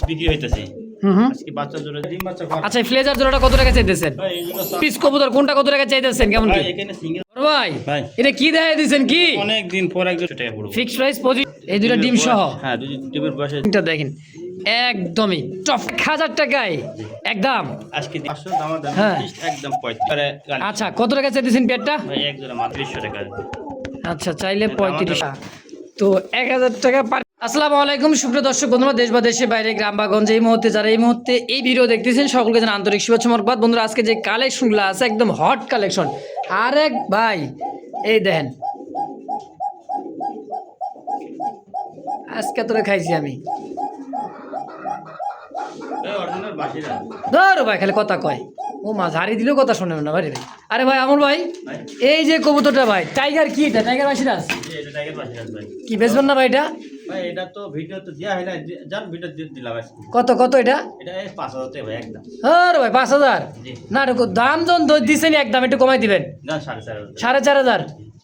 বিক্রি হইতেছে আজকে বাচ্চা জোড়া ডিম বাচ্চা খাওয়া। আচ্ছা ফ্লেজার জোড়াটা কত টাকা চাইতেছেন? ভাই এইগুলো পিস কবুতর কোনটা কত টাকা চাইতেছেন কেমন কি? ভাই এখানে সিঙ্গেল ভাই ভাই এটা কি দেখাই দিবেন কি? অনেক দিন পর একজন টাকা পড়বে ফিক্সড প্রাইস এই দুটো ডিম সহ। হ্যাঁ দুই ডিমের বয়সে এটা দেখেন একদমই টপ 1000 টাকায় একদম। আজকে 500 দাম দাম হ্যাঁ। একদম 35 আচ্ছা কত টাকা চাইতেছেন পেটটা? ভাই এক জোড়া মাত্র 300 টাকা। আচ্ছা চাইলে 35 তো 1000 টাকা পার। আসসালামু আলাইকুম সুপ্রিয় দর্শক বন্ধুরা, দেশ বা দেশের বাইরে গ্রাম বা গঞ্জে এই মুহূর্তে এই ভিডিও দেখতেছেন সকলকে জানাই আন্তরিক শুভেচ্ছা মোবারকবাদ। বন্ধুরা আজকে যে কালেকশনগুলো আছে একদম হট কালেকশন। আরেক ভাই এই দেখেন আজকে তোরে খাইছি আমি। এই অরিজিনাল বাসিরা ধরো ভাই খালি কথা কয়, ও মা ঝাড়ি দিলেও কথা শোনে না ভাই। আরে ভাই আমর ভাই এই যে কবুতরটা ভাই টাইগার কি এটা? টাইগার বাসিরাস এটা টাইগার বাসিরা ভাই। কি বেচবেন না ভাই এটা? ভাই এটা তো ভিডিও তো দেয়া হয় না, যার ভিডিও দিলাম আজকে। কত কত এটা? এটা 5000 টাকা ভাই একদম। আরে ভাই 5000 জি না রেখো দাম জন দিছেন একদম একটু কমাই দিবেন। না 4500 4500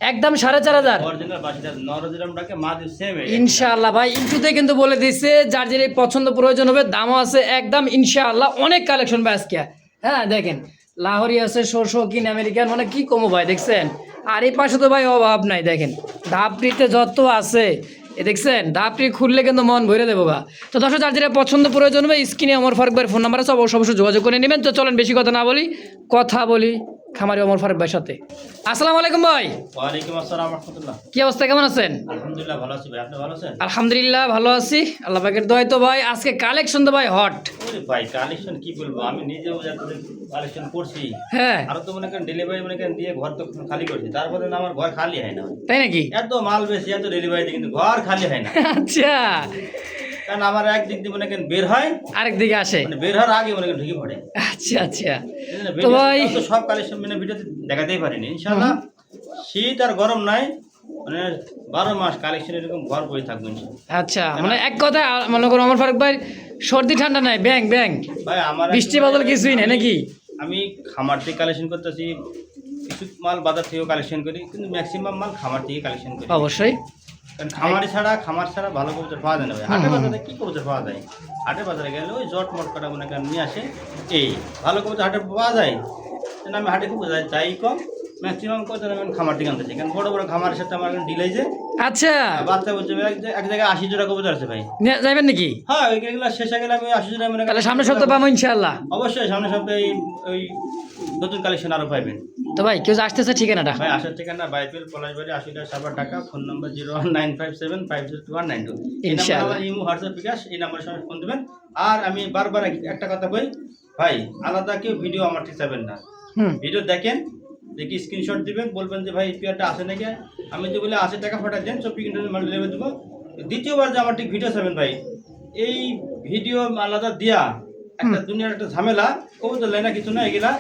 একদম 4500। অরিজিনাল বাসিরা নরজিরামটাকে মা দি সেম ইনশাআল্লাহ ভাই ইন্টুতে কিন্তু বলে দিচ্ছে যার যে পছন্দ প্রয়োজন হবে দামও আছে একদম ইনশাআল্লাহ। অনেক কালেকশন ভাই আজকে। হ্যাঁ দেখেন লাহোরি আছে, শোরশৌকিন, আমেরিকান, মানে কি কমো ভাই দেখছেন। আর এই পাশে তো ভাই অভাব নাই, দেখেন ধাপড়িতে যত আছে এ দেখছেন ধাপড়ি খুললে কিন্তু মন ভরে দেবো বা। তো দর্শক যার যেটা পছন্দ প্রয়োজন হবে স্ক্রিনে অমর ফারুক ভাইয়ের ফোন নাম্বার আছে, অবশ্যই যোগাযোগ করে নেবেন। তো চলেন বেশি কথা না বলি, কথা বলি খামারি অমর ফারুক ভাইয়ের সাথে। আসসালামু আলাইকুম ভাই। ওয়ালাইকুম আসসালাম ওয়া রাহমাতুল্লাহ। কি অবস্থা, কেমন আছেন? আলহামদুলিল্লাহ ভালো আছি ভাই, আপনি ভালো আছেন? আলহামদুলিল্লাহ ভালো আছি, আল্লাহ পাকের দোয়ায়। তো ভাই আজকে কালেকশন তো ভাই হট। ওরে ভাই কালেকশন কি বলবো, আমি নিজেও যতদিন কালেকশন করছি হ্যাঁ আরো তো মনে করেন ডেলিভারি মনে করেন দিয়ে ঘর তো খালি করছি, তারপরে না আমার ঘর খালি হয় না। তাই নাকি? এত মাল বেশি এত ডেলিভারি দিই কিন্তু ঘর খালি হয় না। আচ্ছা কারণ আমার একদিক দিয়ে মনে করেন বের হয়, আরেক দিকে আসে। মানে বের হওয়ার আগে মনে করেন ঢুকে পড়ে। আচ্ছা আচ্ছা তো ভিডিও ভাই তো সব কালেকশন মানে ভিডিওতে দেখাতেই পারিনি। ইনশাআল্লাহ শীত আর গরম নাই, মানে 12 মাস কালেকশন এরকম ঘর বই থাকবে ইনশাআল্লাহ। আচ্ছা মানে এক কথা মনে করো অমর ফারুক ভাই সর্দি ঠান্ডা নাই, ব্যাং ব্যাং ভাই আমার বৃষ্টি বাদল কিছুই নাই নাকি? আমি খামার থেকে কালেকশন করতেছি, কিছু মাল বাজার থেকেও কালেকশন করি, কিন্তু ম্যাক্সিমাম মাল খামার থেকে কালেকশন করি। অবশ্যই কারণ খামার ছাড়া ভালো কবুতর পাওয়া যায় না ভাই। হাটে বাজারে কি কবুতর পাওয়া যায়? হাটে বাজারে গেলে ওই জট মট কাটা মনে করেন নিয়ে আসে, এই ভালো কবুতর হাটে পাওয়া যায়। কিন্তু আমি হাটে খুব যাই কম, ম্যাক্সিমাম কবুতর আমি খামার থেকে আনতেছি। কারণ বড় বড় খামারের সাথে আমার ডিলাই যে আচ্ছা বাচ্চা বলছে এক জায়গায় 80 জোড়া কবুতর আছে ভাই। যাবেন নাকি? হ্যাঁ ওইগুলো শেষে গেলে আমি 80 জোড়া মনে তাহলে সামনের সপ্তাহে পাবো ইনশাআল্লাহ। অবশ্যই সামনের সপ্তাহে ওই নতুন কালেকশন আরো পাইবেন। তো ভাই কেউ আসতেছে ঠিকানাটা? ভাই আসার ঠিকানা বাইপেল পলাশবাড়ি 80 সাবার ঢাকা, ফোন নাম্বার 01957502192। এই নাম্বার আমার ইমো হোয়াটসঅ্যাপ বিকাশ, এই নাম্বারের সঙ্গে ফোন দিবেন। আর আমি বারবার একটা কথা কই ভাই, আলাদা কেউ ভিডিও আমার ঠিক চাবেন না। ভিডিও দেখেন, দেখি স্ক্রিনশট দিবেন, বলবেন যে ভাই পিয়ারটা আসে নাকি। আমি যে বলে 80 টাকা পাঠা দেন, 24 ঘন্টার মাল লেবে দেবো। দ্বিতীয়বার যে আমার ঠিক ভিডিও চাবেন ভাই, এই ভিডিও আলাদা দিয়া একটা দুনিয়ার একটা ঝামেলা। কবুতর লেনা কিছু না, এগুলা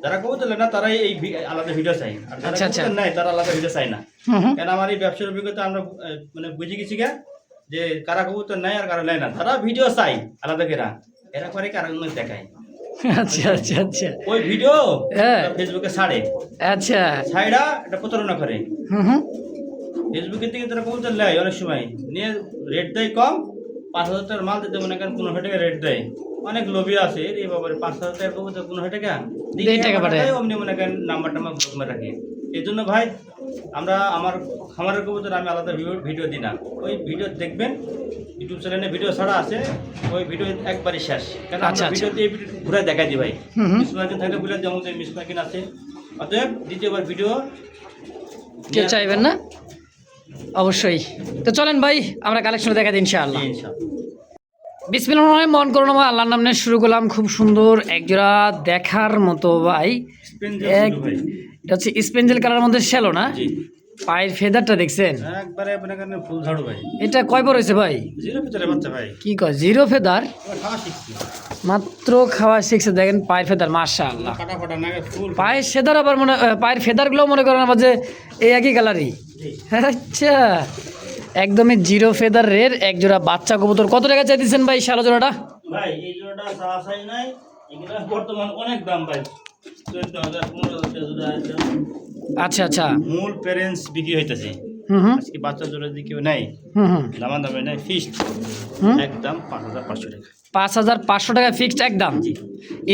যারা কবুতর লেনা তারাই এই আলাদা ভিডিও চাই, আর যারা কবুতর নাই তারা আলাদা ভিডিও চাই না। কেন আমার এই ব্যবসার অভিজ্ঞতা আমরা মানে বুঝে গেছি গা যে কারা কবুতর নাই আর কারা নেয় না, তারা ভিডিও চাই আলাদা কেরা, এরা করে কারা দেখায়। আচ্ছা আচ্ছা আচ্ছা ওই ভিডিও ফেসবুকে ছাড়ে, আচ্ছা ছাইড়া এটা প্রতারণা করে। ফেসবুকের থেকে তারা কবুতর নেয়, অনেক সময় নিয়ে রেট দেয় কম, 5000 টাকার মাল দিতে মনে করেন 1500 টাকা রেট দেয়। অনেক লোভী আছে এই বাবার 5000 টাকার কবুতর 1500 টাকা দিয়ে অমনি মনে করেন নাম্বারটা আমার ব্লক করে রাখে। এই জন্য ভাই আমরা আমার খামারের কবুতর আমি আলাদা ভিডিও দিই না। ওই ভিডিও দেখবেন, ইউটিউব চ্যানেলে ভিডিও ছাড়া আছে, ওই ভিডিও একবারই শেষ। কারণ আমরা ভিডিওতে এই ভিডিও ঘুরে দেখাই দিই ভাই। মিসমার্কিন থাকলে বলে যেমন মিসমার্কিন আছে, অতএব দ্বিতীয়বার ভিডিও কেউ চাইবেন না অবশ্যই। তো চলেন ভাই আমরা কালেকশন দেখা দিই ইনশাআল্লাহ। বিসমিল্লাহির রহমানির রহিম, মন করুন আল্লাহর নাম নিয়ে শুরু করলাম। খুব সুন্দর একজোড়া দেখার মতো ভাই, এটা হচ্ছে স্পেঞ্জেল কালারের মধ্যে শ্যালো না? পায়ের ফেদারটা দেখছেন একবারে মনে করেন ফুল ঝাড়ু ভাই। এটা কয় বড় হয়েছে ভাই? জিরো ফেদারের বাচ্চা ভাই। কি কয় জিরো ফেদার? খাওয়া শিখছি মাত্র খাওয়া শিখছে, দেখেন পায়ের ফেদার মাশাআল্লাহ। কাটা ফাটা না ফুল পায়ের ফেদার আবার মনে পায়ের ফেদারগুলো মনে করেন আবার যে এই একই কালারই। আচ্ছা একদমই জিরো ফেদার রের একজোড়া বাচ্চা কবুতর। কত টাকা চাইতেছেন ভাই শালো জোড়াটা? ভাই এই জোড়াটা চাই নাই, এগুলা বর্তমান অনেক দাম ভাই, 14000 15,000 জোড়া। আচ্ছা আচ্ছা মূল প্যারেন্টস বিক্রি হইতেছে হুম আজকে বাচ্চা জোড়া যদি কেউ নেয় হুম দামে নেয় ফিক্সড হুম একদম 5500 টাকা। 5500 টাকা ফিক্সড একদম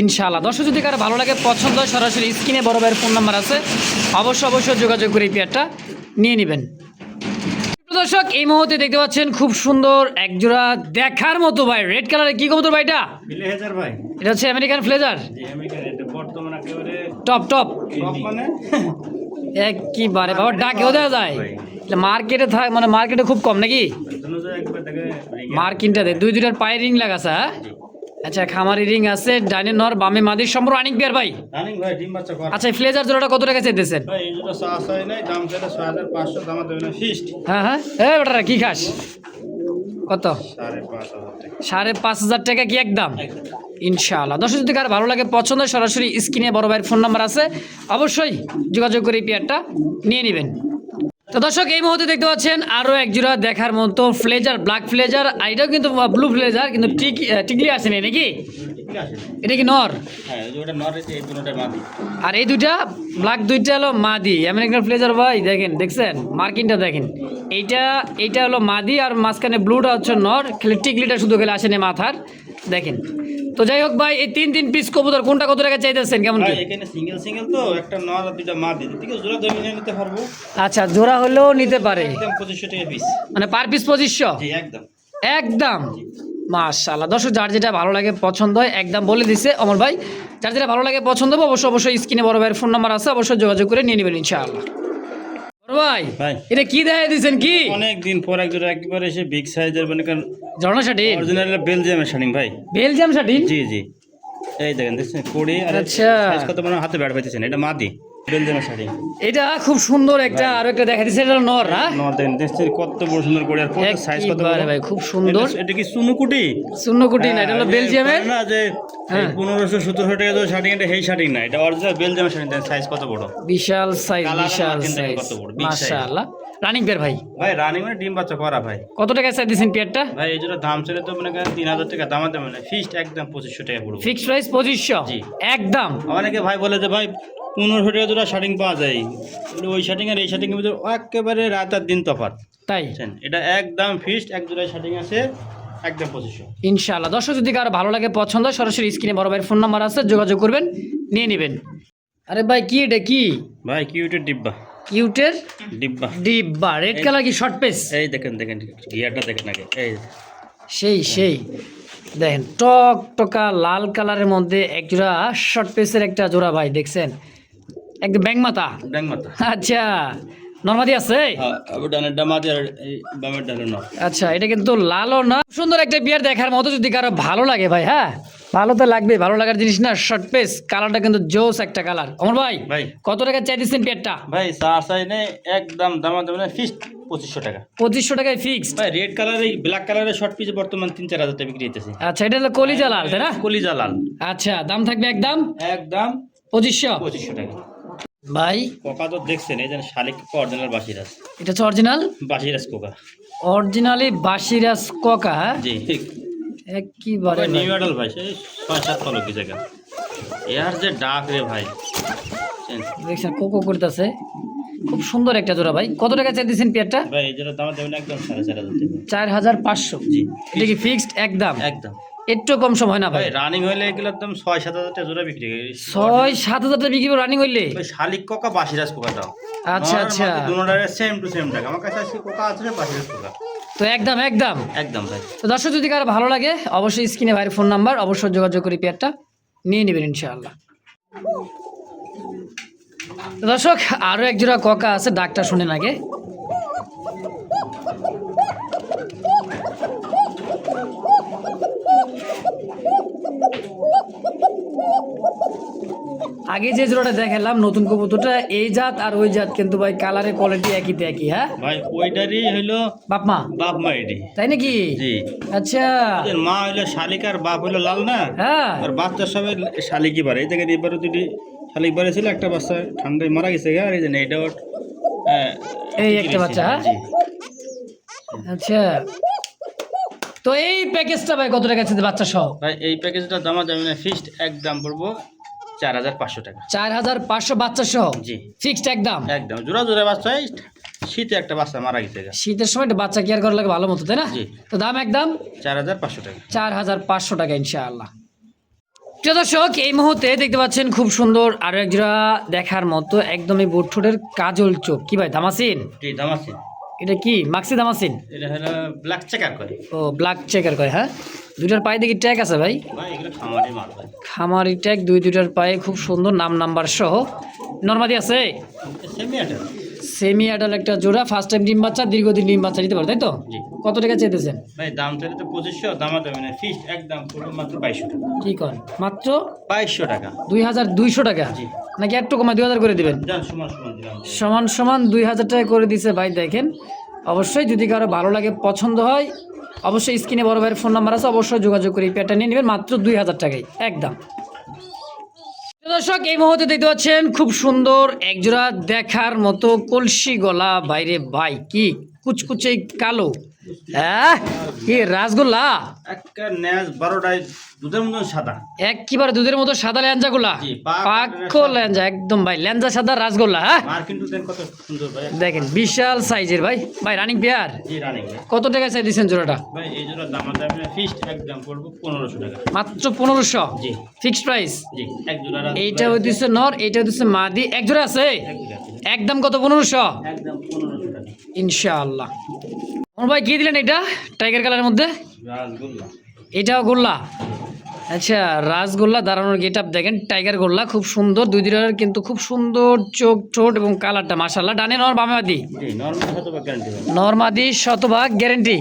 ইনশাআল্লাহ। দর্শক যদি কারো ভালো লাগে পছন্দ হয় সরাসরি স্ক্রিনে বড় ভাইয়ের ফোন নাম্বার আছে, অবশ্যই যোগাযোগ করে এই পেয়ারটা নিয়ে নেবেন। দর্শক এই মুহূর্তে দেখতে পাচ্ছেন খুব সুন্দর একজোড়া দেখার মতো ভাই, রেড কালারের কি কবুতর ভাই এটা? ফ্লেজার ভাই, এটা হচ্ছে আমেরিকান ফ্লেজার, জি আমেরিকান, এটা বর্তমানে একেবারে টপ টপ মানে একবারে বাবা ডাকেও দেওয়া যায়। মার্কেটে থাক মানে মার্কেটে খুব কম নাকি? দুনো যে একবার দেখে মার্কিনটা দেখ দুইটার পায়ে রিং লাগাছে হ্যাঁ? আচ্ছা খামারি রিং আছে, ডাইনে নর বামে মাদির সম্পূর্ণ রানিং পেয়ার ভাই। রানিং ভাই, ডিম বাচ্চা করা। আচ্ছা এই ফ্লেজার জোড়াটা কত টাকা চাইতেছেন? ভাই এই জোড়া সাহস হয় নাই, দাম চাইলে 6500, দাম দেবেন ফিক্সড হ্যাঁ এ বেটারা কি খাস কত? 5500 টাকা। 5500 টাকা কি একদম ইনশাআল্লাহ। দর্শক যদি কার ভালো লাগে পছন্দ হয় সরাসরি স্ক্রিনে বড় ভাইয়ের ফোন নাম্বার আছে, অবশ্যই যোগাযোগ করে এই পেয়ারটা নিয়ে নেবেন। তো দর্শক এই মুহূর্তে দেখতে পাচ্ছেন আরও এক জোড়া দেখার মতো ফ্লেজার, ব্ল্যাক ফ্লেজার, আর এটাও কিন্তু ব্লু ফ্লেজার, কিন্তু টিকলি আসে নাকি? ঠিক আছে, এটা কি নর? হ্যাঁ এই জোড়াটা নর, এই দুটোটা মাদি। আর এই দুইটা ব্ল্যাক দুইটা হলো মাদি আমেরিকান ফ্লেজার ভাই। দেখছেন মার্কিনটা দেখেন, এইটা হলো মাদি আর মাঝখানে ব্লুটা হচ্ছে নর, খালি টিকলিটা শুধু খেলে আসেনি মাথার দেখেন। তো যাই হোক ভাই এই তিন পিস কবুতর কোনটা কত টাকা চাইতেছেন কেমন কি? ভাই এখানে সিঙ্গেল তো একটা নর আর দুটো মাদি, ঠিক আছে, জোড়া জমি নিতে পারবো। আচ্ছা জোড়া হলেও নিতে পারে, একদম 2500 টাকা পিস, মানে পার পিস 2500 জি একদম। একদম মাশাআল্লাহ। দর্শক যার যেটা ভালো লাগে পছন্দ হয় একদম বলে দিছে অমর ভাই, যার যেটা ভালো লাগে পছন্দ হবে অবশ্যই স্ক্রিনে বড় ভাইয়ের ফোন নাম্বার আছে, অবশ্যই যোগাযোগ করে নিয়ে নেবেন ইনশাআল্লাহ। বড় ভাই ভাই এটা কি দেখাই দিয়েছেন কি? অনেক দিন পর এক জোড়া একেবারে এসে বিগ সাইজের, মানে ঝর্ণা শাটিন, অরিজিনাল বেলজিয়ামের শাড়ি ভাই, বেলজিয়াম শাটিন। জি এই দেখেন দেখছেন কোড়ি, আর আচ্ছা সাইজ কত মানে হাতে ব্যাট পাইতেছেন, এটা মাদি বেলজিয়ামের শাড়ি। এটা খুব সুন্দর একটা, আর একটা দেখা দিচ্ছে এটা নর হ্যাঁ? নর দেখেন দেখছেন কত বড় সুন্দর কোড়ি, আর কত সাইজ কত বড় ভাই খুব সুন্দর। এটা কি সুনুকুটি? সুন্নকুটি না, এটা হলো বেলজিয়ামের। না যে হ্যাঁ। 1500-1700 টাকা তো শাড়ি, এটা সেই শাড়ি না, এটা অরিজিনাল বেলজিয়ামের শাড়ি। দেখেন সাইজ কত বড়, বিশাল সাইজ, কালার বিশাল মার্কিন দেখেন সাইজ কত বড়, big size। মাশাআল্লাহ। রানিং পেয়ার ভাই, ভাই রানিং মানে ডিম বাচ্চা করা ভাই। কত টাকা চাই দিয়েছেন পেয়ারটা? ভাই এই জন্য দাম ছিল তো মানে 3000 টাকা, দামাতে মানে ফিক্সড একদম 2500 টাকা পড়বে। ফিক্সড প্রাইস 2500 জি। একদম। অনেকে ভাই বলে যে ভাই 1500 টাকা জোড়া শার্টিং পাওয়া যায়, কিন্তু ওই শার্টিং আর এই শার্টিং এর মধ্যে একেবারে রাত আর দিন তফাৎ, তাই বুঝছেন? এটা একদম ফিক্সড, এক জোড়া শার্টিং আছে একদম 2500 ইনশাআল্লাহ। দর্শক যদি কারো ভালো লাগে পছন্দ হয় সরাসরি স্ক্রিনে বড় ভাইয়ের ফোন নাম্বার আছে, যোগাযোগ করবেন নিয়ে নেবেন। আরে ভাই কি এটা কি? ভাই কিউটের ডিব্বা, কিউটের ডিব্বা, রেড কালার কি শর্ট পেস? এই দেখেন গিয়ারটা দেখেন আগে, এই সেই দেখেন টক টকা লাল কালারের মধ্যে এক জোড়া শর্ট পেসের একটা জোড়া ভাই, দেখছেন একদম ব্যাং মাথা। ব্যাং মাথা। আচ্ছা নরমাদি আছে। হ্যাঁ, আবার ডানের ডামাতে আর এই বামের ডানে নর। আচ্ছা এটা কিন্তু লালও না, সুন্দর একটা বিয়ার দেখার মতো, যদি কারো ভালো লাগে ভাই হ্যাঁ ভালো তো লাগবে, ভালো লাগার জিনিস না। শর্ট পেস কালারটা কিন্তু জোস একটা কালার। অমর ভাই ভাই কত টাকা চাই দিচ্ছেন পেয়ারটা? ভাই চাই নেই, একদম দামাতে মানে ফিক্সড 2500 টাকা। 2500 টাকায় ফিক্সড। ভাই রেড কালার এই ব্ল্যাক কালারের শর্ট পিস বর্তমান 3-4 হাজার টাকা বিক্রি হইতেছে। আচ্ছা এটা হলো কলিজা লাল তাই না? কলিজা লাল। আচ্ছা দাম থাকবে একদম একদম 2500 টাকা। ভাই কোকা তো দেখছেন, এই যে শালিক অরিজিনাল বাসিরাস, এটা হচ্ছে অরিজিনাল বাসিরাস কোকা, অরিজিনালি বাসিরাস কোকা হ্যাঁ? জি একবারে নিউ মডেল ভাই, সেই 6-7 তল কি জায়গা, এর যে ডাক রে ভাই, দেখছেন কোকো করতেছে, খুব সুন্দর একটা জোড়া ভাই। কত টাকা চাই দিচ্ছেন পেয়ারটা? ভাই এই জন্য দাম দেবেন একদম 4500 টাকা। 4500 জি এটা কি ফিক্সড একদম? একদম একটু কম সম হয় না ভাই? ভাই রানিং হইলে এগুলো একদম 6-7 হাজার টাকা জোড়া বিক্রি হয়। 6-7 হাজার বিক্রি রানিং হইলে? ভাই শালিক কোকা বাসিরাস কোকা দাও। আচ্ছা দুটোটার সেম টু সেম টাকা, আমার কাছে আছে কোকা আছে বাসিরাস কোকা। তো একদম একদম ভাই। তো দর্শক যদি কারো ভালো লাগে অবশ্যই স্ক্রিনে ভাইয়ের ফোন নাম্বার, অবশ্যই যোগাযোগ করে পেয়ারটা নিয়ে নেবেন ইনশাআল্লাহ। তো দর্শক আরও এক জোড়া কোকা আছে, ডাকটা শুনেন আগে। আগে যে জোড়াটা দেখালাম নতুন কবুতরটা, এই জাত আর ওই জাত কিন্তু ভাই কালারের কোয়ালিটি একই হ্যাঁ ভাই ওইটারই হইলো বাপ মা এডি, তাই নাকি? জি আচ্ছা ওদের মা হইলো শালিক আর বাপ হইলো লাল না, হ্যাঁ আর বাচ্চা সবাই শালিকই বাড়ে। এই দেখেন এবারে দুটি শালিক বাড়ে ছিল, একটা বাচ্চা ঠান্ডায় মারা গেছে, আর এই যে এটা এই একটা বাচ্চা হ্যাঁ? জি। আচ্ছা তো এই প্যাকেজটা ভাই কত টাকা আছে বাচ্চা সহ? ভাই এই প্যাকেজটা দাম যাবে না, ফিক্সড একদম পড়বো 4500 টাকা। 4500 বাচ্চা সহ জি ফিক্সড একদম জোড়া বাচ্চা শীতে একটা বাচ্চা মারা গেছে গা। শীতের সময় একটা বাচ্চা কেয়ার করা লাগে ভালো মতো, তাই না? জি। তো দাম একদম 4500 টাকা। 4500 টাকা ইনশাআল্লাহ। প্রিয় দর্শক, এই মুহূর্তে দেখতে পাচ্ছেন খুব সুন্দর আরো এক জোড়া দেখার মতো একদমই বুটঠোঁটের কাজল চোখ। কি ভাই দামাসিন? জি দামাসিন। এটা কি মাক্সি দামাসিন? এটা হলো ব্ল্যাক চেকার করে। ও ব্ল্যাক চেকার করে, হ্যাঁ। দুইটার পায়ে দেখি ট্যাগ আছে ভাই, ভাই এগুলো খামারি মাল ভাই। খামারি ট্যাগ, দুইটার পায়ে খুব সুন্দর নাম নাম্বার সহ। নরমাদি আছে, সেমি আটার। সেমি অ্যাডাল একটা জোড়া, ফার্স্ট টাইম ডিম বাচ্চা, দীর্ঘদিন ডিম বাচ্চা দিতে পারে, তাই তো? জি। কত টাকা চেয়েছেন ভাই দাম চাইলে তো 2500, দামা দেবেন ফিক্সড একদম পুরো মাত্র 2200 টাকা। কি কর? মাত্র 2200 টাকা। 2200 টাকা জি। নাকি একটু কমায় 2000 করে দিবেন? যান সমান সমান দিলাম। সমান সমান 2000 টাকা করে দিছে ভাই। দেখেন, অবশ্যই যদি কারো ভালো লাগে, পছন্দ হয়, অবশ্যই স্ক্রিনে বড় ভাইয়ের ফোন নাম্বার আছে, অবশ্যই যোগাযোগ করে এই প্যাডটা নিয়ে নেবেন মাত্র 2000 টাকায় একদম। দর্শক, এই মুহূর্তে দেখতে পাচ্ছেন খুব সুন্দর একজোড়া দেখার মতো কলসি গলা বাইরে ভাই, কি কুচকুচে কালো, হ্যাঁ কি রাসগোল্লা, একটা ন্যাজ 12টায় দুধের মতো সাদা। একেবারে দুধের মতো সাদা ল্যাঞ্জাগুলা, জি, পাক্কো ল্যাঞ্জা একদম ভাই, ল্যাঞ্জা সাদা রাসগোল্লা, হ্যাঁ। আর কিন্তু দেন কত সুন্দর ভাই। দেখেন বিশাল সাইজের ভাই, ভাই রানিং পেয়ার। জি রানিং ভাই। কত টাকা চাই দিচ্ছেন জোড়াটা? ভাই এই জোড়া দাম দেবেন ফিক্সড একদম পড়বো 1500 টাকা। মাত্র 1500? জি। Fixed price? জি এক জোড়া। এইটা হইতেছে নর, এইটা হইতেছে মাদি, এক জোড়া আছে একদম কত? 1500 একদম 1500 টাকা ইনশাআল্লাহ। আমার ভাই কি দিলেন এটা টাইগার কালারের মধ্যে? রাসগোল্লা। এটাও গোল্লা, আচ্ছা রাসগোল্লা। দাঁড়ানোর গেট আপ দেখেন, টাইগার গোল্লা খুব সুন্দর, দুই দিনের কিন্তু খুব সুন্দর চোখ ঠোঁট এবং কালারটা মাশাআল্লাহ। ডানে নর বামে মাদি? জি নরমাল শতভাগ গ্যারান্টি ভাই। নরমাদি শতভাগ গ্যারেন্টি।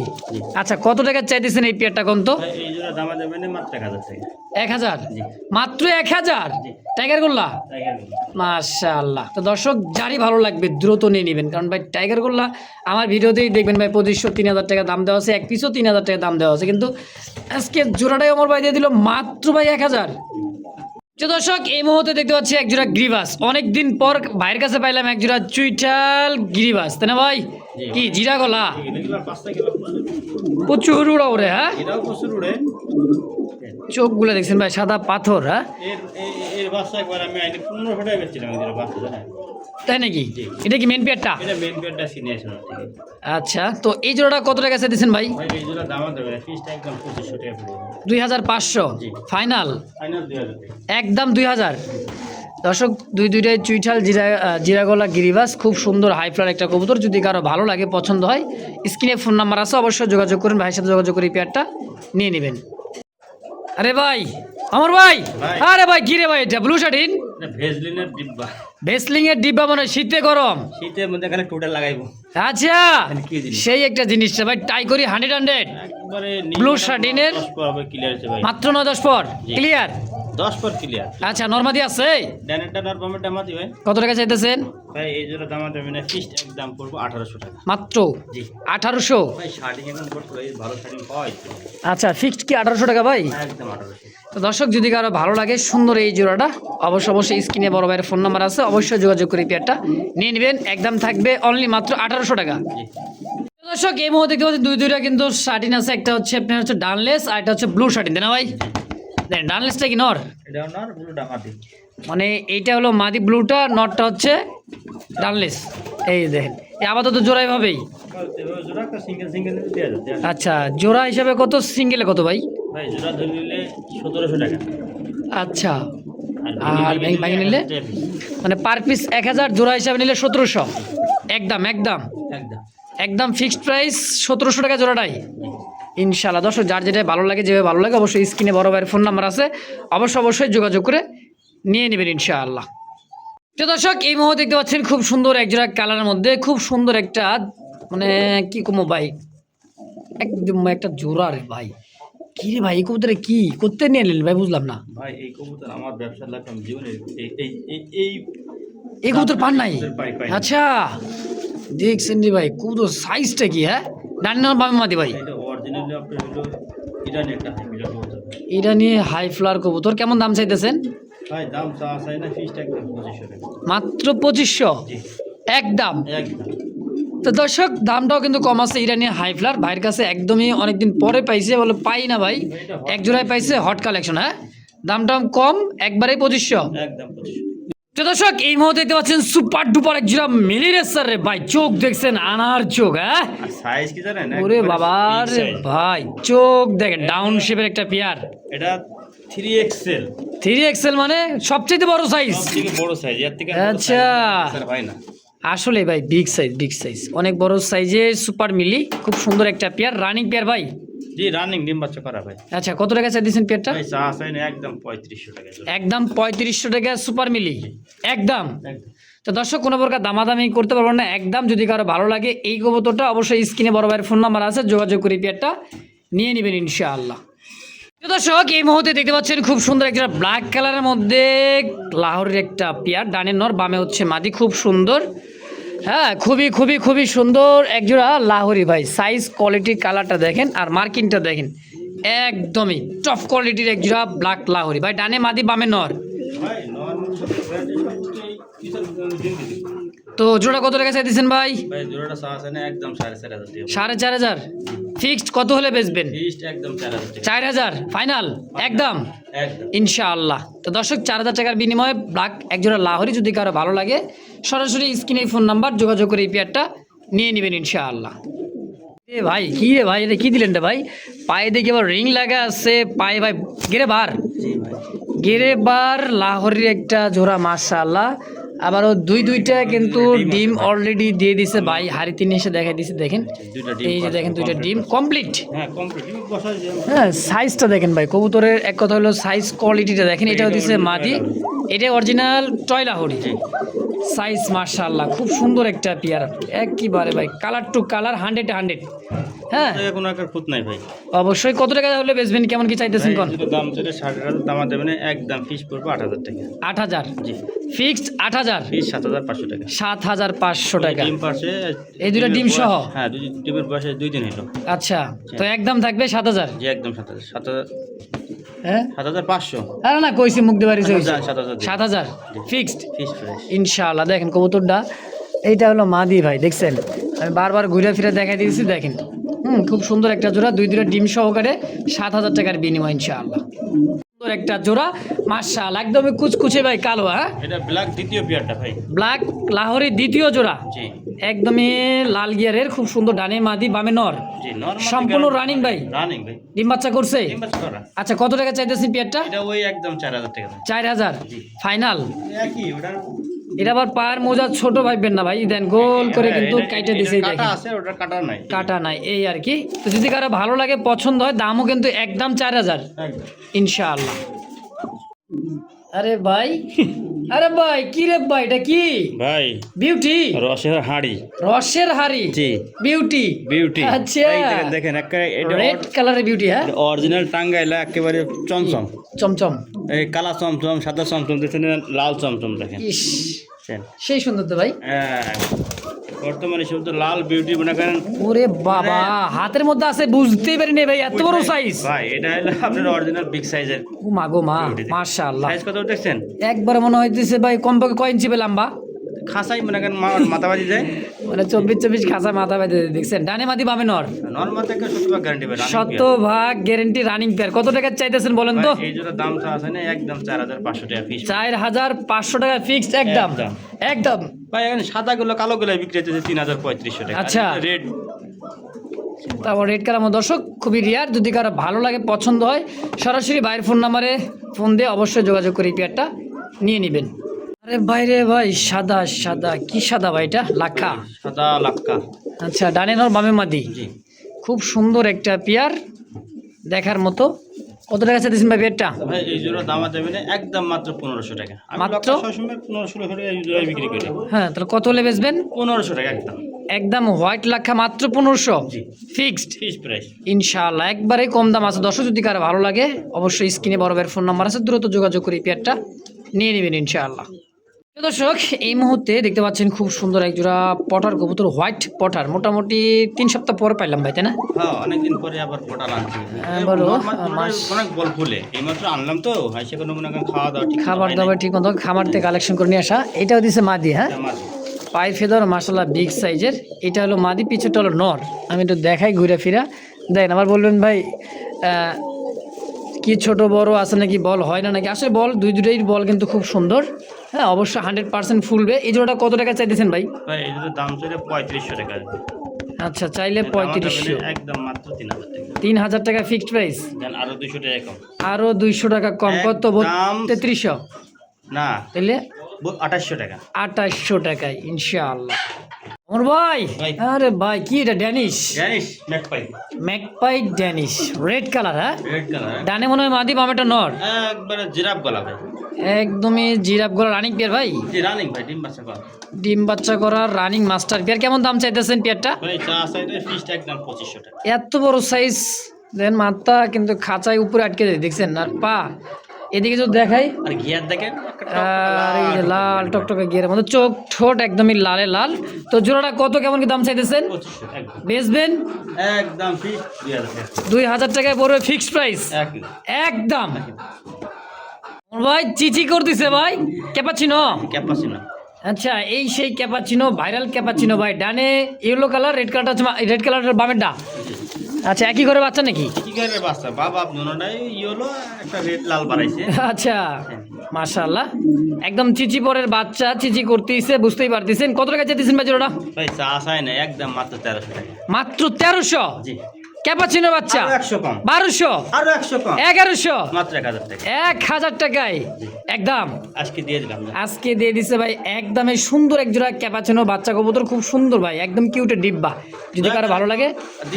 আচ্ছা কত টাকা চাইতেছেন এই পেয়ারটা কোন তো? ভাই এই জোড়া দাম দেবেন মাত্র 1000 টাকা। 1000? জি। মাত্র 1000 টাইগার গোল্লা? টাইগার গোল্লা। মাশাআল্লাহ। তো দর্শক, যারই ভালো লাগবে দ্রুত নিয়ে নেবেন, কারণ ভাই টাইগার গোল্লা আমার ভিডিওতেই দেখবেন ভাই 2500 3000 টাকা দাম দেওয়া আছে, এক পিসও 3000 টাকা দাম দেওয়া আছে, কিন্তু আজকে জোড়াটাই আমার ভাই দিয়ে দিল মাত্র ভাই 1000। তো দর্শক, এই মুহূর্তে দেখতে পাচ্ছি এক জোড়া গ্রিবাস, অনেকদিন পর ভাইয়ের কাছে পাইলাম এক জোড়া চুইটাল গ্রিবাস, তাই না ভাই? কি জিরা গলা, এগুলো 5 কিলো প্রচুর উড়া ওরে, হ্যাঁ এটাও প্রচুর উড়ে। চোখগুলো দেখছেন ভাই সাদা পাথর, হ্যাঁ এর বাচ্চা একবার আমি আইনে 1500 টাকা বেচছিলাম এদের বাচ্চা, জানেন? তাই নাকি? এটা কি মেন পেয়ারটা? এটা মেন পেয়ারটা সিনিয়েছেন থেকে। আচ্ছা, তো এই জোড়াটা কত টাকা চাইতেছেন ভাই? ভাই এই জোড়া দাম দেবে ফিক্সড একদম 2500 টাকা পড়বে। 2500 জি। ফাইনাল? ফাইনাল 2000 টাকা একদম 2000। দর্শক, দুইটাই চুইঠাল জিরাগলা গিরিবাস, খুব সুন্দর হাই ফ্লার একটা কবুতর। যদি কারো ভালো লাগে, পছন্দ হয়, স্ক্রিনে ফোন নাম্বার আছে, অবশ্যই যোগাযোগ করুন, ভাইয়ের সাথে যোগাযোগ করে এই পেয়ারটা নিয়ে নেবেন। আরে ভাই আমার ভাই, ভাই। আরে ভাই কি রে ভাই, এটা ব্লু শার্টিন এটা ভেজলিনের ডিব্বা। ভেসলিং এর ডিব্বা, মানে শীতে গরম। শীতের মধ্যে এখানে টোটাল লাগাইবো। আচ্ছা কি জিনিস? সেই একটা জিনিসটা ভাই, টাই করি 100 একবারে Blue শার্টিনের 10 পর হবে ক্লিয়ার আছে ভাই। মাত্র 9-10 পর জি। ক্লিয়ার। 10 পর ক্লিয়ার। আচ্ছা নরমাদি আছে? ড্যানেরটা নর বামেরটা মাটি ভাই। কত টাকা চাইতেছেন? ভাই এই জোড়া দাম দেবে না ফিক্সড একদম পড়বো 1800 টাকা। মাত্র জি। 1800? ভাই শার্টিং এখন করতে ভাই ভালো শার্টিং পাওয়া যাচ্ছে। আচ্ছা ফিক্সড কি 1800 টাকা ভাই? একদম 1800। তো দর্শক, যদি কারো ভালো লাগে সুন্দর এই জোড়াটা, অবশ্যই স্ক্রিনে বড় ভাইয়ের ফোন নাম্বার আছে, অবশ্যই যোগাযোগ করে পেয়ারটা নিয়ে নেবেন, একদম থাকবে অনলি মাত্র 1800 টাকা। জি। তো দর্শক, এই মুহূর্তে দেখতে পাচ্ছেন দুইটা কিন্তু শার্টিন আছে, একটা হচ্ছে আপনার হচ্ছে ডানলেস আর একটা হচ্ছে ব্লু শার্টিন, তাই না ভাই? দেখেন ডানলেসটা কি নর, এটাও নর, ব্লুটা মাটি। মানে এইটা হলো মাদি ব্লুটা, নটটা হচ্ছে ডানলেস। এই দেখেন, এই আপাতত জোড়া এভাবেই। জোড়া একটা সিঙ্গেল সিঙ্গেল দেওয়া যাচ্ছে। আচ্ছা জোড়া হিসাবে কত, সিঙ্গেলে কত ভাই? ভাই জোড়া ধরে নিলে 1700 টাকা। আচ্ছা, আর আর ভেঙে নিলে মানে পার পিস 1000, জোড়া হিসাবে নিলে 1700। একদম একদম একদম একদম ফিক্সড প্রাইস 1700 টাকা জোড়াটাই ইনশাআল্লাহ। দর্শক, যার যেটা ভালো লাগে, যেভাবে ভালো লাগে, অবশ্যই স্ক্রিনে বড় ভাইয়ের ফোন নাম্বার আছে, অবশ্যই যোগাযোগ করে নিয়ে নেবেন ইনশাআল্লাহ। তো দর্শক, এই মুহূর্তে দেখতে পাচ্ছেন খুব সুন্দর একজোড়া কালারের মধ্যে খুব সুন্দর একটা, মানে কি কমো ভাই, একদম একটা জোড়া রে ভাই। কি রে ভাই, এই কবুতরে কি করতে নিয়ে এলেন ভাই, বুঝলাম না ভাই। এই কবুতর আমার ব্যবসার লাইফ আমি জীবনে এই কবুতর পান নাই? পাই। আচ্ছা দেখছেন রে ভাই, কবুতর সাইজটা কি, হ্যাঁ ডান না বামে মাদি ভাই? এটা অরিজিনালি আপনার হলো ইরানি একটা হাইব্রিড কবুতর। এটা নিয়ে হাই ফ্লার কবুতর, কেমন দাম চাইতেছেন? ভাই দাম চাই না ফিক্সড একদম 2500 টাকা। মাত্র 2500 জি একদম। একদম। তো দর্শক, দামটাও কিন্তু কম আছে, ইরানি হাই ফ্লার ভাইয়ের কাছে একদমই অনেকদিন পরে পাইছে, বলে পাই না ভাই, এক জোড়ায় পাইছে, হট কালেকশন, হ্যাঁ দামটাও কম, একবারেই 2500। একদম 2500। তো দর্শক এই মুহূর্তে দেখতে পাচ্ছেন সুপার ডুপার এক জোড়া মিলি রেসার রে ভাই, চোখ দেখছেন আনার চোখ, হ্যাঁ সাইজ কি জানেন? ওরে বাবা রে ভাই, চোখ দেখেন ডাউন শেপের একটা পেয়ার। এটা 3XL 3XL মানে সবচেয়ে বড় সাইজ। সবথেকে বড় সাইজ, এর থেকে আচ্ছা ভাই না আসলে ভাই বিগ সাইজ অনেক বড় সাইজের সুপার মিলি, খুব সুন্দর একটা পেয়ার, রানিং পেয়ার ভাই। জি রানিং ডিম বাচ্চা করা ভাই। আচ্ছা কত টাকা চাই দিয়েছেন পেয়ারটা? ভাই চা চাই না, একদম 3500 টাকা। একদম 3500 টাকা সুপার মিলি, একদম। একদম। তো দর্শক কোনো প্রকার দামাদামি করতে পারবেন না, একদম। যদি কারো ভালো লাগে এই কবুতরটা অবশ্যই স্ক্রিনে বড় ভাইয়ের ফোন নাম্বার আছে, যোগাযোগ করে পেয়ারটা নিয়ে নেবেন ইনশাআল্লাহ। তো দর্শক এই মুহূর্তে দেখতে পাচ্ছেন খুব সুন্দর একটা ব্ল্যাক কালারের মধ্যে লাহোরের একটা পেয়ার, ডানে নর বামে হচ্ছে মাদি, খুব সুন্দর। হ্যাঁ খুবই সুন্দর একজোড়া লাহোরি ভাই। সাইজ কোয়ালিটি কালারটা দেখেন আর মার্কিংটা দেখেন, একদমই টপ কোয়ালিটির একজোড়া ব্ল্যাক লাহোরি ভাই, ডানে মাদি বামে নর। ভাই নরমাল তো জোড়া কত টাকা চাই দিচ্ছেন ভাই? ভাই জোড়াটা চা চাই না, একদম 4500 টাকা। 4500 ফিক্সড, কত হলে বেচবেন? ফিক্সড একদম 4000 টাকা। 4000 ফাইনাল একদম একদম ইনশাআল্লাহ। তো দর্শক 4000 টাকার বিনিময়ে ব্ল্যাক একজোড়া লাহোরি যদি কারো ভালো লাগে সরাসরি স্ক্রিনে ফোন নাম্বার যোগাযোগ করে এই পেয়ারটা নিয়ে নেবেন ইনশাআল্লাহ। এ ভাই কি রে ভাই, এটা কি দিলেন রে ভাই? পায়ে দেখি আবার রিং লাগা আছে পায়ে ভাই, গেরে বার জি ভাই। গেরে বার লাহোরির একটা জোড়া মাশাআল্লাহ। আবারও দুইটা কিন্তু ডিম অলরেডি দিয়ে দিছে ভাই, হাড়িতে নিয়ে এসে দেখাই দিছে দেখেন, দুইটা ডিম এই যে দেখেন দুইটা ডিম কমপ্লিট। হ্যাঁ কমপ্লিট বসাই যে হ্যাঁ সাইজটা দেখেন ভাই, কবুতরের এক কথা হলো সাইজ কোয়ালিটিটা দেখেন। এটাও দিছে মাদি, এটা অরিজিনাল টয় লাহোরি সাইজ মাশাআল্লাহ, খুব সুন্দর একটা পেয়ার একবারে ভাই, কালার টু কালার 100 হ্যাঁ কোনো একটা খুঁত নাই ভাই। অবশ্যই। কত টাকা হলে বেচবেন, কেমন কি চাইতেছেন কোন? যদি দাম চলে 60,000 দাম দেবেন, একদম ফিস পড়বে 8000 টাকা। 8000 জি ফিক্সড 8000, ফিস 7500 টাকা। 7500 টাকা ডিম পাশে এই দুটো ডিম সহ? হ্যাঁ দুই ডিমের বয়সে 2 দিন হলো। আচ্ছা তো একদম থাকবে 7000। জি একদম 7000 হ্যাঁ 7500। আরে না কইছি মুখ দিয়ে বাড়িছে 7000 7000 ফিক্সড ফিস ফ্রেশ। ইনশাআল্লাহ। দেখেন কবুতরটা এইটা হলো মাদি ভাই, দেখছেন আমি বারবার ঘুরে ফিরে দেখাই দিয়েছি দেখেন। খুব সুন্দর একটা জোড়া, দুইটা ডিম সহকারে 7000 টাকার বিনিময় ইনশাআল্লাহ। সুন্দর একটা জোড়া মাশাআল্লাহ, একদমই কুচকুচে ভাই কালো। হ্যাঁ এটা ব্ল্যাক দ্বিতীয় পেয়ারটা ভাই। ব্ল্যাক লাহোরি দ্বিতীয় জোড়া, জি একদমই লাল গিয়ারের, খুব সুন্দর, ডানে মাদি বামে নর, জি নরমাল সম্পূর্ণ রানিং ভাই। রানিং ভাই। ডিম বাচ্চা করছে? ডিম বাচ্চা করা। আচ্ছা কত টাকা চাইতেছেন পেয়ারটা? এটা ওই একদম 4000 টাকা ভাই। 4000 জি। ফাইনাল। একই ওটার এটা আবার পায়ের মোজা ছোট ভাইবেন না ভাই, দেন গোল করে কিন্তু কাইটে দিছে কাটা দেখেন, আছে, ওটার কাটা নাই। কাটা নাই এই আর কি। তো যদি কারো ভালো লাগে পছন্দ হয় দামও কিন্তু একদম 4000 একদম ইনশাআল্লাহ। আরে ভাই আরে ভাই কি রে ভাই, এটা কি ভাই বিউটি? রসের হাঁড়ি। রসের হাড়ি জি বিউটি বিউটি। আচ্ছা এই দেখেন দেখেন একেবারে এটা রেড কালারের বিউটি। হ্যাঁ অরিজিনাল টাঙ্গাইলা, একেবারে চমচম। চমচম, এই কালা চমচম, সাদা চমচম দেখছেন, লাল চমচম দেখেন। ইস দেখছেন? সেই সুন্দর তো ভাই। হ্যাঁ, বর্তমানে শুধু লাল বিউটি মনে করেন। ওরে বাবা হাতের মধ্যে আছে, বুঝতেই পারিনি ভাই, এত বড় সাইজ ভাই এটা হলো আপনার অরিজিনাল বিগ সাইজের। ও মা গো মা মাশাআল্লাহ। সাইজ কত দেখছেন? একবার মনে হইতেছে ভাই কমপক্ষে কয় ইঞ্চি লম্বা, খাসাই মনে করেন মাথা বাজি যায়। মানে 24 খাঁচা মাথা বেঁধে দেখছেন, ডানে মাদি বামে নর, নরমাল থেকে 70 গ্যারান্টি ভাই। 100% গ্যারান্টি রানিং পেয়ার। কত টাকা চাইতেছেন বলেন তো? এই জোড়া দাম তো আছে না, একদম 4500 টাকা ফিস। 4500 টাকা ফিক্সড একদম একদম। একদম। ভাই এখানে সাদা গুলো কালো গুলো বিক্রি হচ্ছে 3500 টাকা। আচ্ছা। রেড তারপর রেড কালার আমার দর্শক খুবই রিয়ার, যদি কারো ভালো লাগে পছন্দ হয় সরাসরি ভাইয়ের ফোন নাম্বারে ফোন দিয়ে অবশ্যই যোগাযোগ করে এই পেয়ারটা নিয়ে নেবেন। আরে বাইরে ভাই সাদা সাদা, কি সাদা ভাই এটা? লাক্ষা সাদা লাক্কা। আচ্ছা ডানে নর বামে মাদি, জি খুব সুন্দর একটা পেয়ার দেখার মতো। কত টাকা চাইছেন ভাই পেয়ারটা? ভাই এই জোড়া দাম দেবেন একদম মাত্র 1500 টাকা। আমি মাত্র? সবসময় 1500 টাকা এই জোড়া বিক্রি করি। হ্যাঁ তাহলে কত হলে বেচবেন? 1500 টাকা একদম। একদম হোয়াইট লাক্ষা মাত্র 1500 জি ফিক্সড ফিস প্রাইস। ইনশাআল্লাহ। একবারে কম দাম আছে দর্শক, যদি কারো ভালো লাগে অবশ্যই স্ক্রিনে বড় ভাইয়ের ফোন নাম্বার আছে, দ্রুত যোগাযোগ করে এই পেয়ারটা নিয়ে নেবেন ইনশাআল্লাহ। তো দর্শক এই মুহূর্তে দেখতে পাচ্ছেন খুব সুন্দর এক জোড়া পটার কবুতর, হোয়াইট পটার, মোটামুটি 3 সপ্তাহ পরে পাইলাম ভাই, তাই না? হ্যাঁ অনেকদিন পরে আবার ফোটা আনছি। হ্যাঁ, বলো। অনেক বল ফুলে এইমাত্র আনলাম তো, হাসে কোনো মনে করেন খাওয়া দাওয়া ঠিক খাবার দাবার ঠিক মতো খামার থেকে কালেকশন করে নিয়ে আসা। এটাও দিছে মাদি। হ্যাঁ পাই ফেদার মাশাআল্লাহ বিগ সাইজের, এটা হলো মাদি, পিছুটা হলো নর। আমি একটু দেখাই ঘুরে ফিরা দেখেন। আবার বলবেন ভাই কি ছোট বড় আছে নাকি, বল হয় না নাকি? আসলে বল দুইটাই বল কিন্তু খুব সুন্দর। হ্যাঁ অবশ্যই 100% ফুলবে। এই জোড়াটা কত টাকা চাইতেছেন ভাই? ভাই এই দুটো দাম চলে 3500 টাকা। আচ্ছা চাইলে 3500, একদম মাত্র 3000 টাকা। 3000 টাকা ফিক্সড প্রাইস, দেন আরো 200 টাকা কম। আরো 200 টাকা কম, কত? একদম 3300 না, তাহলে 2800 টাকা। 2800 টাকায় ইনশাআল্লাহ। আমার ভাই, ভাই। আরে ভাই কি এটা? ড্যানিশ জানিস magpie, magpie Danish, red colour. হ্যাঁ রেড কালার, ডানে মনে হয় মাদি, বামেটা নর। একবারে জিরাফ গলা ভাই। একদমই জিরাফ গলা রানিং পেয়ার ভাই, জি রানিং ভাই, ডিম বাচ্চা করা। ডিম বাচ্চা করার রানিং মাস্টার পেয়ার। কেমন দাম চাইতেছেন পেয়ারটা? ভাই চা সাইডে ফিক্সড একদম 2500 টাকা। এত বড় সাইজ, দেন মাথা কিন্তু খাঁচায় উপরে আটকে যায়, দেখছেন? আর পা এদিকে যদি দেখাই, আর গিয়ার দেখেন, আর এই যে লাল টকটকে গিয়ারের মধ্যে, চোখ ঠোঁট একদমই লালে লাল। তো জোড়াটা কত কেমন কি দাম চাইতেছেন? 2500 একদম, বেচবেন? একদম ফিক্সড 2000 টাকা। 2000 টাকায় পড়বে ফিক্সড প্রাইস একদম একদম। ভাই চিচি করতেছে ভাই, ক্যাপাচিনো। ক্যাপাসিনো। আচ্ছা এই সেই ক্যাপাচিনো, ভাইরাল ক্যাপাচিনো ভাই। ডানে ইয়েলো কালার, রেড কালারটা হচ্ছে রেড কালারের বামেরটা। আচ্ছা একই ঘরে বাচ্চা নাকি? কি করে বাচ্চা বাবা দুটোটাই ইয়েলো, একটা রেড লাল বাড়াইছে। আচ্ছা মাশাআল্লাহ, একদম চিচি পরের বাচ্চা, চিচি করতেইছে, বুঝতেই পারতেছেন। কত টাকা চাইতেছেন ভাই জোড়াটা? ভাই চা চাই না, একদম মাত্র 1300 টাকা। মাত্র 1300? জি, ক্যাপাচিনো বাচ্চা আরো 100 কম, 1200, আরো 100 কম, 1100, মাত্র 1000 টাকা। 1000 টাকায় একদম আজকে দিয়ে দিলাম না। আজকে দিয়ে দিছে ভাই একদমে সুন্দর এক জোড়া ক্যাপাচিনো বাচ্চা কবুতর, খুব সুন্দর ভাই, একদম কিউটের ডিব্বা। যদি কারো ভালো লাগে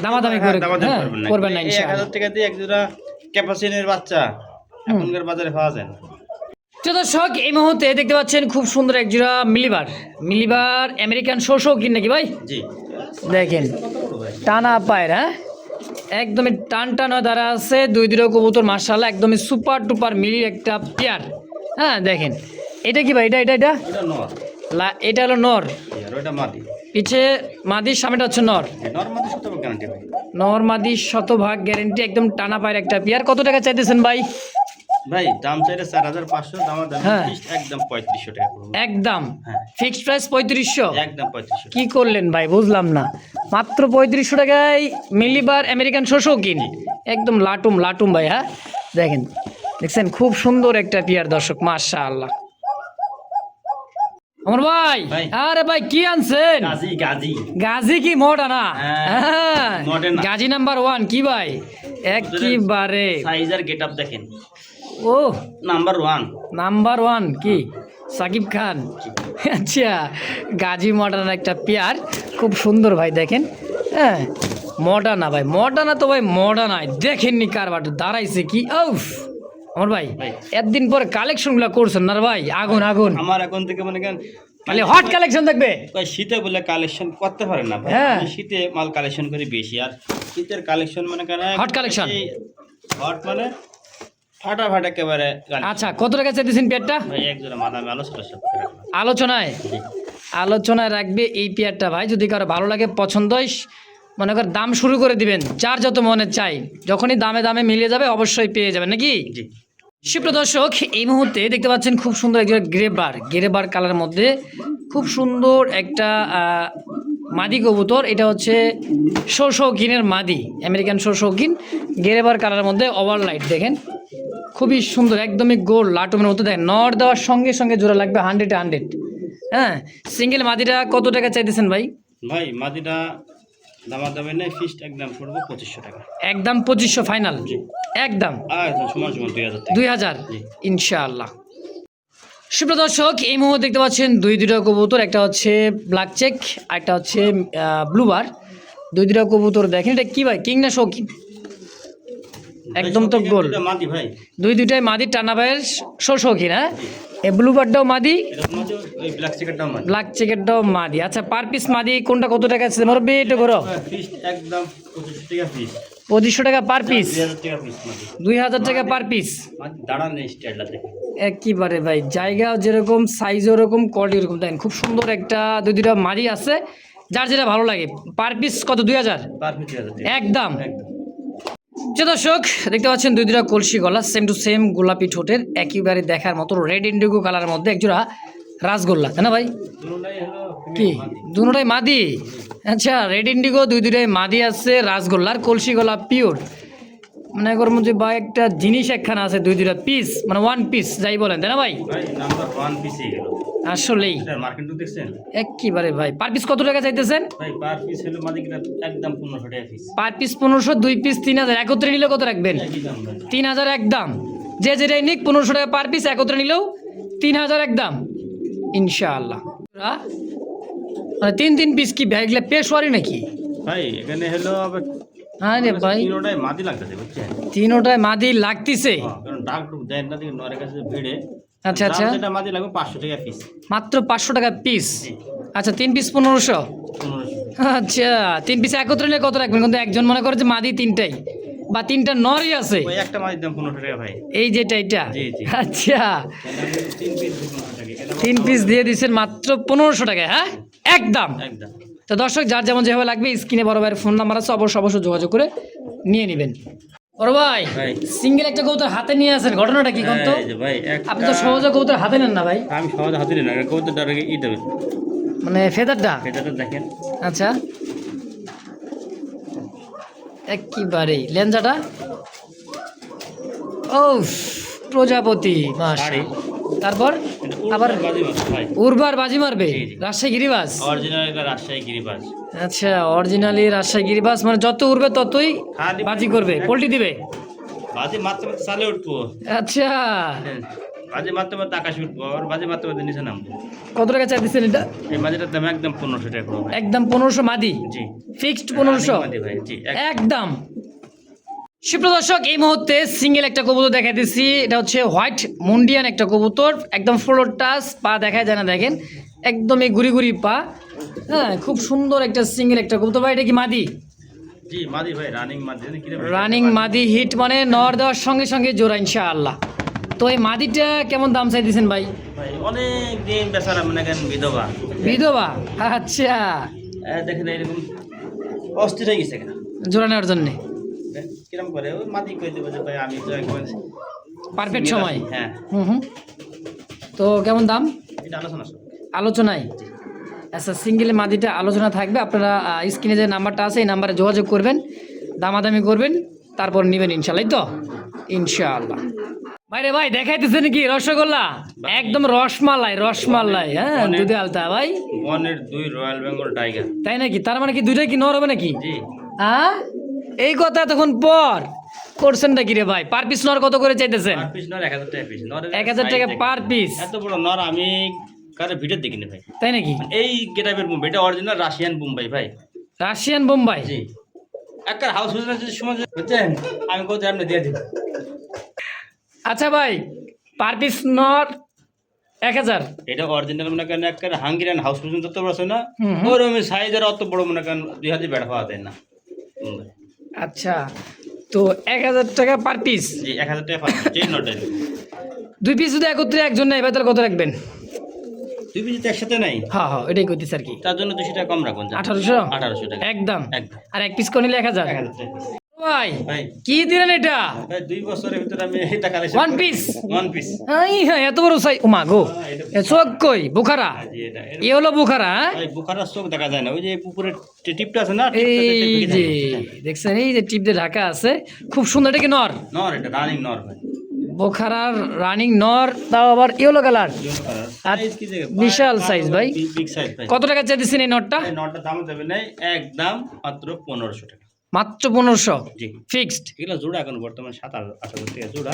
দামাদামি করে হ্যাঁ করবেন না ইনশাআল্লাহ। 1000 টাকা দিয়ে এক জোড়া ক্যাপাসিনের বাচ্চা এখনকার বাজারে পাওয়া যায় না। তো দর্শক এই মুহূর্তে দেখতে পাচ্ছেন খুব সুন্দর এক জোড়া মিলিবার, মিলিবার আমেরিকান শোষক কিন নাকি ভাই? জি, দেখেন টানা পায়ের, হ্যাঁ একদমই টান টান হয়ে দাঁড়া আছে, দুই দুটো কবুতর মাশাআল্লাহ, একদমই সুপার টুপার মিলির একটা পেয়ার। হ্যাঁ দেখেন এটা কি ভাই? এটা এটা এটা এটা নর, এটা হলো নর, আর ওটা মাদি। পিছে মাদির, সামনেটা হচ্ছে নর। নর মাদি 70% গ্যারান্টি ভাই। নর মাদি 100% গ্যারেন্টি, একদম টানা পায়ের একটা পেয়ার। কত টাকা চাইতেছেন ভাই? ভাই দাম চাইলে 4500, দাম হ্যাঁ। ফিক্সড একদম 3500 টাকা পড়বে। একদম হ্যাঁ। Fixed price 3500? একদম 3500। কি করলেন ভাই, বুঝলাম না। মাত্র 3500 টাকায় মিলিবার আমেরিকান শোষক কিন, একদম লাটুম লাটুম ভাই। হ্যাঁ দেখেন, দেখছেন খুব সুন্দর একটা পেয়ার দর্শক, মাশাআল্লাহ। আমার ভাই, ভাই। আরে ভাই কি আনছেন? গাজি গাজি গাজী কি মডানা? হ্যাঁ, হ্যাঁ modern না। গাজী নাম্বার 1 কি ভাই? একেবারে সাইজ আর গেটআপ দেখেন, ও নাম্বার 1। নাম্বার 1 কি সাকিব খান? আচ্ছা গাজী মডার্ন একটা পেয়ার, খুব সুন্দর ভাই দেখেন। হ্যাঁ মডার্না ভাই, মডার্না তো ভাই মডার্নায় দেখেননি কারবার দাঁড়াইছে কি। উফ আমার ভাই ভাই। এতদিন পরে কালেকশনগুলো করছেন না রে ভাই, আগুন আগুন। আমার এখন থেকে মনে করেন মানে হট কালেকশন দেখবে। কয় শীতে বলে কালেকশন করতে পারে না ভাই। হ্যাঁ। আমি শীতে মাল কালেকশন করি বেশি, আর শীতের কালেকশন মনে করেন Hot collection? হট মানে ফাটাফাট একেবারে collection। আচ্ছা কত টাকা চাইতেছেন পেয়ারটা? ভাই এক জোড়া মাদামি আলোচনা সব করে রাখলাম। আলোচনায় আলোচনায় রাখবে এই পেয়ারটা ভাই, যদি কারো ভালো লাগে পছন্দ হয় মনে কর দাম শুরু করে দিবেন, যার যত মনে চাই, যখনই দামে দামে মিলে যাবে অবশ্যই পেয়ে যাবেন নাকি? জি, সুপ্রিয় দর্শক এই মুহূর্তে দেখতে পাচ্ছেন খুব সুন্দর একজন গ্রেবার কালারের মধ্যে খুব সুন্দর একটা মাদি কবুতর। এটা হচ্ছে শৌখিনের মাদি, আমেরিকান শৌখিন, গ্রেবার কালারের মধ্যে ওভারলাইট দেখেন, খুবই সুন্দর, একদমই গোল লাটুমের মতো। দেখেন নর দেওয়ার সঙ্গে সঙ্গে জোড়া লাগবে 100-100। হ্যাঁ সিঙ্গেল মাদিটা কত টাকা চাইতেছেন ভাই? ভাই মাদিটা দামাদামি নেই, ফিক্সড একদম পড়বে 2500 টাকা। একদম 2500 ফাইনাল, একদম আর সমান সমান 2000 টাকা। 2000 জি। ইনশাআল্লাহ। সুপ্রিয় দর্শক এই মুহূর্তে দেখতে পাচ্ছেন দুইটা কবুতর, একটা হচ্ছে ব্ল্যাক চেক, একটা হচ্ছে ব্লুবার। দুইটা কবুতর দেখেন, এটা কি ভাই, কিং না শৌখিন? একদম তো গোল, এটা মাদি ভাই, দুইটাই মাদি, টানা ভাইয়ের শৌখিন। হ্যাঁ এই ব্লুবারটাও মাদি, এরকম মাদি, ওই ব্ল্যাক চিকেনটাও মাদি। ব্ল্যাক চেকেরটাও মাদি। আচ্ছা পার পিস মাদি কোনটা কত টাকা আছে মোর বেটো করো? ফিক্সড একদম 2500 টাকা পিস, 2500 টাকা পার পিস, 2000 টাকা পিস মাদি। 2000 টাকা পার পিস। মাদি দাঁড়ান নেই, স্টাইলটা দেখেন। একেবারে ভাই জায়গা যেরকম, সাইজ ওরকম, কোয়ালিটি ওরকম। দেখেন খুব সুন্দর একটা দুইটা মাদি আছে, যার যেটা ভালো লাগে। পার পিস কত? 2000 পার পিস 2000 টাকা একদম। একদম। যে দর্শক দেখতে পাচ্ছেন দুইটা কলসি গলা, সেম টু সেম গোলাপি ঠোঁটের, একেবারে দেখার মতো রেড ইন্ডিগো কালারের মধ্যে একজোড়া রাসগোল্লা, তাই না ভাই? দুটোটাই হলো কি female মাদি। দুটোটাই মাদি? আচ্ছা রেড ইন্ডিগো দুইটাই মাদি আছে, রাসগোল্লার কলসি গলা পিওর, মনে করবো যে ভাই একটা জিনিস একখানা আছে দুইটা পিস মানে ওয়ান পিস যাই বলেন তাই না ভাই? ভাই নাম্বার 1 পিসে গেল। আসলেই এটার মার্কেটিং দেখছেন একেবারে ভাই। পার পিস কত টাকা চাইতেছেন? ভাই? পার পিস হলো মাদিকটা একদম 1500 টাকা পিস। পার পিস 1500, 2 পিস 3000, একত্রে নিলে কত রাখবেন? একই দাম ভাই। 3000 একদম। যে যেটাই নিক 1500 টাকা পার পিস, একত্রে নিলেও 3000 একদম ইনশাআল্লাহ। মানে 3 পিস কি ভাই এগুলা পেশওয়ারি নাকি? ভাই এখানে হলো আবার হ্যাঁ রে ভাই, তিনোটাই মাদি লাগতেছে বুঝছেন? তিনোটায় মাদি লাগতিছে। কারণ ডাক টুক দেন না দিকে নরের কাছে ভিড়ে। আচ্ছা আচ্ছা, দাম যেটা মাদি লাগবে 500 টাকা পিস। মাত্র 500 টাকা পিস। জি। আচ্ছা 3 পিস 1500। 1500। আচ্ছা 3 পিস একত্রে নিলে কত রাখবেন? কিন্তু একজন মনে করে যে মাদি 3টাই বা 3টা নরই আছে, ওই একটা মাদির দাম 1500 টাকা ভাই। এই যেটা এটা। জি, জি। আচ্ছা 3 পিস 1500 টাকা। এটা 3 পিস দিয়ে দিচ্ছেন মাত্র 1500 টাকায়, হ্যাঁ একদম। একদম। তো দর্শক যার যেমন যেভাবে লাগবে স্ক্রিনে বড় ভাইয়ের ফোন নাম্বার আছে, অবশ্যই যোগাযোগ করে নিয়ে নেবেন। বড় ভাই ভাই। সিঙ্গেল একটা কবুতর হাতে নিয়ে আসেন, ঘটনাটা কি কোন তো? এই যে ভাই একটা আপনি তো সহজে কবুতর হাতে নেন না ভাই, আমি সহজে হাতে নিই না, কবুতর ডাইরেক্ট ই দেবে। মানে ফেদারটা। এটা দেখেন। আচ্ছা একেবারেই লেঞ্জাটা ও প্রজাপতি মাস। শাড়ি। তারপর আবার বাজি মাছ ভাই। উর্বার বাজি মারবে, জি, জি। রাজশাহী গিরিবাজ। অরিজিনাল এটা রাজশাহী গিরিবাজ। আচ্ছা অরিজিনালি রাজশাহী গিরিবাজ, মানে যত উড়বে ততই খালি বাজি করবে, পোল্ট্রি দিবে। বাজি মারতে মারতে সালে উঠবো। আচ্ছা বাজি মারতে মারতে আকাশে উঠবো, আর বাজি মারতে মারতে নিচে নামবো। কত টাকা চাই দিচ্ছেন এটা? এই বাজিটার দাম একদম 1500 টাকা করে ভাই। একদম 1500 মাদি, জি। ফিক্সড 1500 বাজি ভাই, জি। একদম। সুপ্রদর্শক এই মুহূর্তে সিঙ্গেল একটা কবুতর দেখা দিচ্ছি, এটা হচ্ছে হোয়াইট মুন্ডিয়ান একটা কবুতর, একদম ফ্লোর টাচ, পা দেখা যায় না দেখেন, একদমই গুড়ি গুড়ি পা। হ্যাঁ খুব সুন্দর একটা সিঙ্গেল একটা কবুতর। ভাই এটা কি মাদি? জি মাদি ভাই, রানিং মাদি। জানেন কি রে ভাই? রানিং মাদি হিট, মানে নর দেওয়ার সঙ্গে সঙ্গে জোড়া ইনশাআল্লাহ। তো এই মাদিটা কেমন দাম চাই দিয়েছেন ভাই? ভাই অনেক দিন বেচারা মনে করেন বিধবা। বিধবা? আচ্ছা দেখেন এরকম অস্থির হয়ে গেছে কেন জোড়া নেওয়ার জন্যে কিরম করে ওই মাদি কই দেবো যে ভাই আমি তো একবার পারফেক্ট সময়। হ্যাঁ। হুম। তো কেমন দাম এটা আলোচনা সব। আলোচনায়? আচ্ছা সিঙ্গেল মাদিটা আলোচনা থাকবে, আপনারা স্ক্রিনে যে নাম্বারটা আছে এই নাম্বারে যোগাযোগ করবেন, দামাদামি করবেন, তারপর নেবেন ইনশাল্লাহ। এই তো ইনশাআল্লাহ। ভাইরে ভাই দেখাইতেছেন কি রসগোল্লা? একদম রসমালাই রসমালাই, হ্যাঁ দুধে আলতা ভাই। বনের 2 রয়্যাল বেঙ্গল টাইগার। তাই নাকি? তার মানে কি দুইটাই কি নর হবে নাকি? জি। হ্যাঁ এই কথা তখন পর করছেন নাকি রে ভাই? পার পিস নর কত করে চাইতেছেন? পার পিস নর 1000 টাকা পিস। নর 1000 টাকা পার পিস? এত বড় নর আমি কারে ভিডিও দেখিনি ভাই। তাই নাকি? এই গেটাবের বোম্বাই, এটা অরিজিনাল রাশিয়ান বোম্বাই ভাই। রাশিয়ান বোম্বাই? জি। একবার হাউস বিজনেসের সময় বুঝছেন আমি কত আপনি দিয়ে দিব। আচ্ছা ভাই পার পিস নর 1000? এটা অরিজিনাল মনে করেন একবার হাঙ্গেরিয়ান হাউস পর্যন্ত যত বড় আছে না, হুম। ওরকম সাইজের অত বড় মনে করেন 2 হাতে বেড়া হওয়া দেয় না। আচ্ছা তো 1000 টাকা পার পিস? জি 1000 টাকা পাচ্ছি চেন নটের। 2 পিস যদি একত্রে একজন নেয় ভাই তাহলে কত রাখবেন? 2 পিস যদি একসাথে নাই হ্যাঁ এটাই কইতেছি আর কি। তার জন্য 200 টাকা কম রাখুন। 1800 টাকা একদম। একদম। আর এক পিস করে নিলে 1000? 1000 টাকা piece। ভাই ভাই কি দিলেন এটা? ভাই 2 বছরের ভিতরে আমি এটা কালেকশন One piece? 1 পিস। হ্যাঁ এত বড় সাই উমা গো, এ চোখ কই? বুখারা? জি এটা এ হলো বুখারা? হ্যাঁ ভাই বুখারার চোখ দেখা যায় না, ওই যে পুকুরের টিপটা আছে না, এই যে দেখছেন এই যে টিপ দিয়ে ঢাকা আছে, খুব সুন্দর। এটা কি নর? নর, এটা রানিং নর ভাই। বোখারার রানিং নর, তাও আবার ইয়েলো কালার, সাইজ কি জায়গা বিশাল size ভাই। বিগ সাইজ ভাই। কত টাকা চাইতেছেন এই নটটা? এই নরটা দাম দেবে নাই, একদম মাত্র 1500 টাকা। মাত্র 1500 জি। ফিক্সড? এগুলো জোড়া এখন বর্তমানে 7-8 টাকা জোড়া।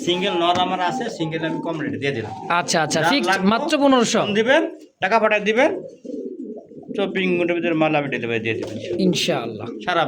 সিঙ্গেল নর আমার আছে, সিঙ্গেল আমি কম রেটে দিয়ে দিলাম। আচ্ছা আচ্ছা যা ফিক্সড লাগবে মাত্র 1500 ফোন দিবেন, টাকা পাঠিয়ে দিবেন, 24 ঘন্টার ভিতরে মাল আমি ডেলিভারি দিয়ে দেবেন ইনশাআল্লাহ। সারা